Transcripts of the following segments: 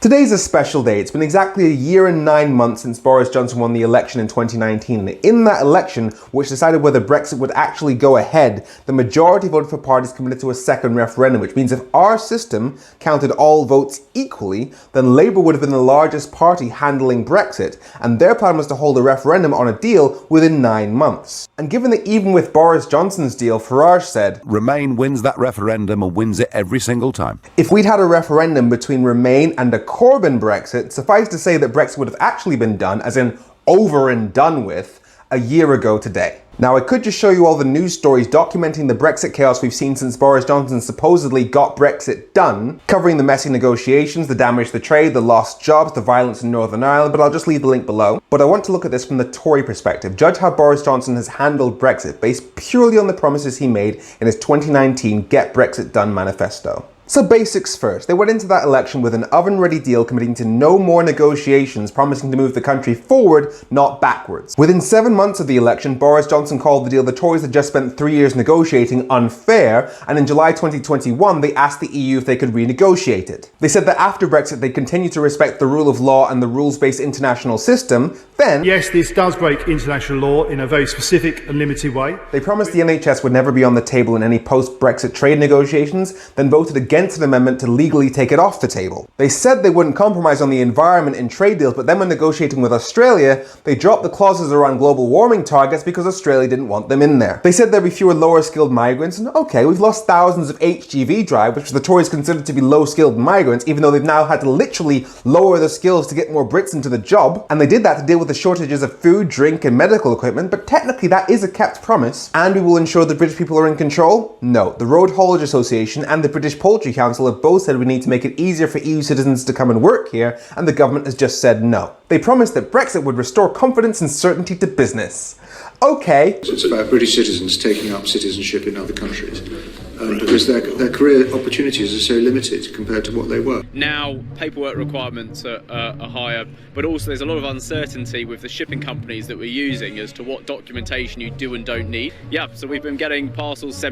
Today's a special day. It's been exactly a year and 9 months since Boris Johnson won the election in 2019. And in that election, which decided whether Brexit would actually go ahead, the majority voted for parties committed to a second referendum, which means if our system counted all votes equally, then Labour would have been the largest party handling Brexit. And their plan was to hold a referendum on a deal within 9 months. And given that even with Boris Johnson's deal, Farage said, Remain wins that referendum and wins it every single time. If we'd had a referendum between Remain and a Corbyn Brexit, suffice to say that Brexit would have actually been done, as in over and done with, a year ago today. Now, I could just show you all the news stories documenting the Brexit chaos we've seen since Boris Johnson supposedly got Brexit done, covering the messy negotiations, the damage to the trade, the lost jobs, the violence in Northern Ireland, but I'll just leave the link below. But I want to look at this from the Tory perspective. Judge how Boris Johnson has handled Brexit based purely on the promises he made in his 2019 Get Brexit Done manifesto. So basics first. They went into that election with an oven-ready deal committing to no more negotiations, promising to move the country forward, not backwards. Within 7 months of the election, Boris Johnson called the deal the Tories had just spent 3 years negotiating unfair, and in July 2021, they asked the EU if they could renegotiate it. They said that after Brexit, they'd continue to respect the rule of law and the rules-based international system. Then, yes, this does break international law in a very specific and limited way. They promised the NHS would never be on the table in any post-Brexit trade negotiations, then voted against an amendment to legally take it off the table. They said they wouldn't compromise on the environment in trade deals, but then when negotiating with Australia, they dropped the clauses around global warming targets because Australia didn't want them in there. They said there'd be fewer lower-skilled migrants, and okay, we've lost thousands of HGV drivers, which the Tories considered to be low-skilled migrants, even though they've now had to literally lower their skills to get more Brits into the job. And they did that to deal with the shortages of food, drink, and medical equipment, but technically that is a kept promise. And we will ensure the British people are in control? No. The Road Haulage Association and the British Poultry Council have both said we need to make it easier for EU citizens to come and work here, and the government has just said no. They promised that Brexit would restore confidence and certainty to business. Okay. It's about British citizens taking up citizenship in other countries, because their career opportunities are so limited compared to what they were. Now, paperwork requirements are higher, but also there's a lot of uncertainty with the shipping companies that we're using as to what documentation you do and don't need. Yeah, so we've been getting parcels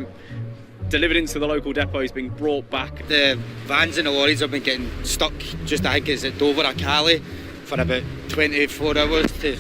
delivered into the local depots, being brought back. The vans and the lorries have been getting stuck just, I think, is at Dover or Cali for about 24 hours to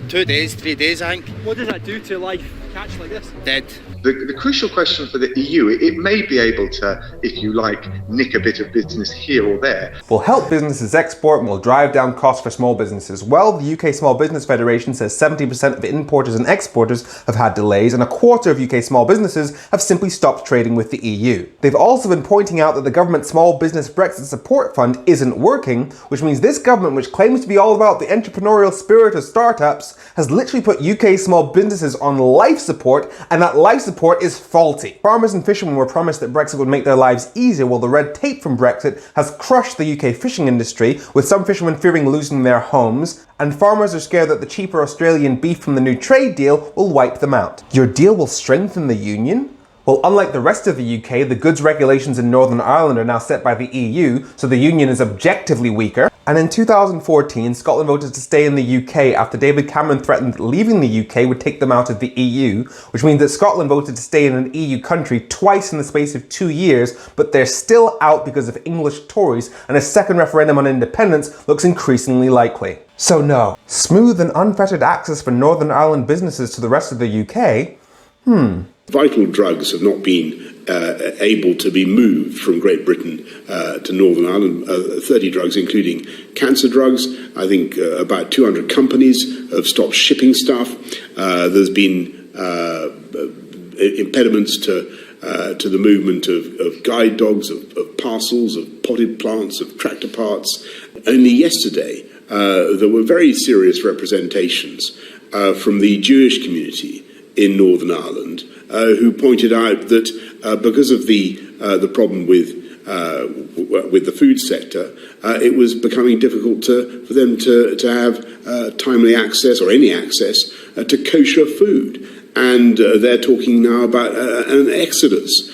2 days, 3 days, I think. What does that do to life catch like this? Dead. The crucial question for the EU, it may be able to, if you like, nick a bit of business here or there. Will help businesses export and will drive down costs for small businesses. Well, the UK Small Business Federation says 70% of importers and exporters have had delays, and a quarter of UK small businesses have simply stopped trading with the EU. They've also been pointing out that the government Small Business Brexit Support Fund isn't working, which means this government, which claims to be all about the entrepreneurial spirit of startups, has literally put UK small businesses on life support, and that life support is faulty. Farmers and fishermen were promised that Brexit would make their lives easier, while the red tape from Brexit has crushed the UK fishing industry, with some fishermen fearing losing their homes, and farmers are scared that the cheaper Australian beef from the new trade deal will wipe them out. Your deal will strengthen the union? Well, unlike the rest of the UK, the goods regulations in Northern Ireland are now set by the EU, so the union is objectively weaker. And in 2014, Scotland voted to stay in the UK after David Cameron threatened that leaving the UK would take them out of the EU, which means that Scotland voted to stay in an EU country twice in the space of 2 years, but they're still out because of English Tories, and a second referendum on independence looks increasingly likely. So no, smooth and unfettered access for Northern Ireland businesses to the rest of the UK? Vital drugs have not been able to be moved from Great Britain to Northern Ireland, 30 drugs, including cancer drugs. I think about 200 companies have stopped shipping stuff. There's been impediments to the movement of guide dogs, of parcels, of potted plants, of tractor parts. Only yesterday, there were very serious representations from the Jewish community in Northern Ireland, who pointed out that because of the problem with the food sector, it was becoming difficult for them to have timely access or any access to kosher food, and they're talking now about an exodus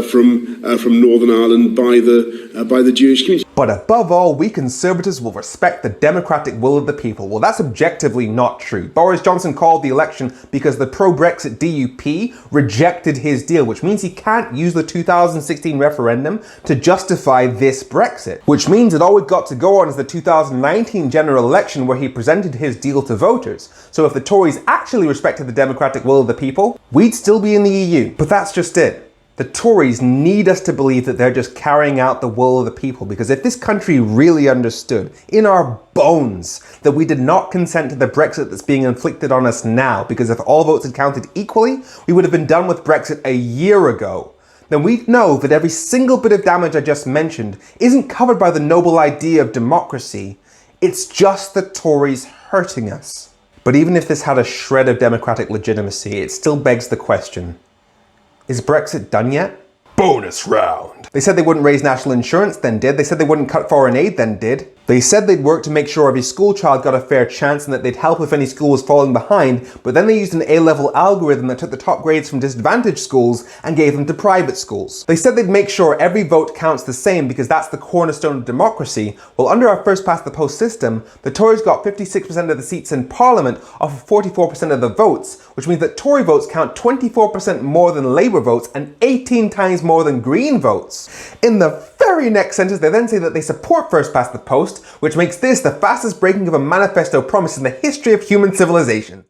from Northern Ireland by the Jewish community. But above all, we Conservatives will respect the democratic will of the people. Well, that's objectively not true. Boris Johnson called the election because the pro-Brexit DUP rejected his deal, which means he can't use the 2016 referendum to justify this Brexit. Which means that all we've got to go on is the 2019 general election where he presented his deal to voters. So if the Tories actually respected the democratic will of the people, we'd still be in the EU. But that's just it. The Tories need us to believe that they're just carrying out the will of the people, because if this country really understood in our bones that we did not consent to the Brexit that's being inflicted on us now, because if all votes had counted equally, we would have been done with Brexit a year ago, then we'd know that every single bit of damage I just mentioned isn't covered by the noble idea of democracy. It's just the Tories hurting us. But even if this had a shred of democratic legitimacy, it still begs the question, is Brexit done yet? Bonus round. They said they wouldn't raise national insurance, then did. They said they wouldn't cut foreign aid, then did. They said they'd work to make sure every school child got a fair chance and that they'd help if any school was falling behind, but then they used an A-level algorithm that took the top grades from disadvantaged schools and gave them to private schools. They said they'd make sure every vote counts the same because that's the cornerstone of democracy. Well, under our first-past-the-post system, the Tories got 56% of the seats in Parliament off of 44% of the votes, which means that Tory votes count 24% more than Labour votes and 18 times more than Green votes. In the very next sentence, they then say that they support first-past-the-post, which makes this the fastest breaking of a manifesto promise in the history of human civilization.